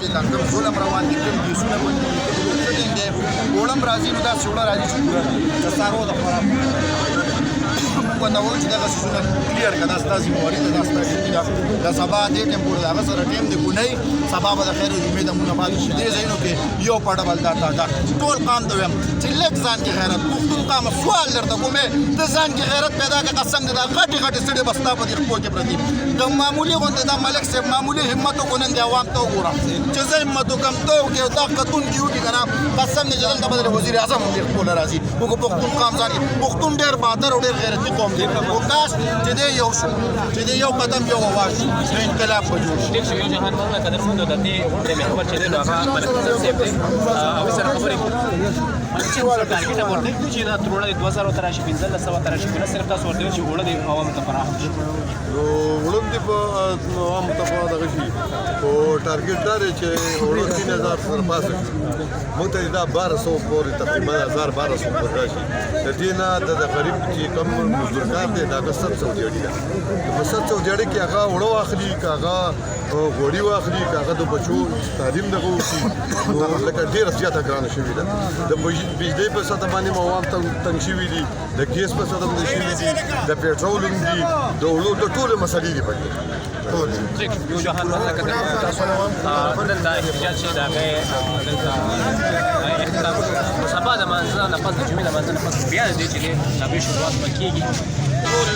دی دا کوم ظلم روان دي کوم کیسونه باندې کوم شوټینګ دی وړم راځي نو دا سوړه راځي چې پوره د سارو د خراب موږ دا وایو چې دغه سیزونه کلیر کړه دا ستاسو موارد دا ستاسو دا سبا دې ټیم پورې هغه سره ټیم دی ګونی سبا به د خیر امید مونږ باندې شي دې ځینو کې یو پړه بل دا ټول قام ته ویم چې لږ ځان کې غیرت پښتون قام سوال درته کومه د ځان کې غیرت پیدا کړه قسم دې دا غټي غټي سړي بستا په دې خپل کې پرتی د معمولی غونډه د ملک صاحب معمولی همت کوونن دی عوام ته وګوره چې زه همت کوم ته کې دا کتون کیو کې کنه قسم دې جلال د وزیر اعظم دې خپل راځي وګ پښتون قام ځاني پښتون ډېر بادر او ډېر غیرتي قوم دی او کاش چې دې یو شو چې دې یو قدم یو واش د انقلاب په جوړ شي یو جهان موږ قدر مند د دې د محور چې نو هغه ملک صاحب دی او سره خبرې چې ټارګټ ورته چې دا ترونه 2013 15 تراشي کنه صرف تاسو ورته چې وړه دی عوام ته فراهم نو وړم دی په عوام ته په دغه شي او ټارګټ دار چې وړو 3000 سره پاسه مو ته دا 1200 پورې تقریبا 1200 پورې راشي د دې نه د غریب چې کم مزدورکار دی دا 700 جوړی ده په 700 جوړی کې هغه وړو اخلي هغه غوړي واخلي هغه د بچو تعلیم دغه وشي نو لکه ډیره زیاته ګرانه شوې ده د بجلی په ساته باندې مواد تنګ شوي دي د ګیس په ساته باندې شوي دي د پېټرول دي د اوړو د ټولو مسلې دي پکې یو جهان موږ قدر تاسو دلته احتجاج چې دا غي دلته احترام سبا د منځ نه پاتې جمعې د منځ نه پاتې بیا دې چې دا به شروعات وکړي ټول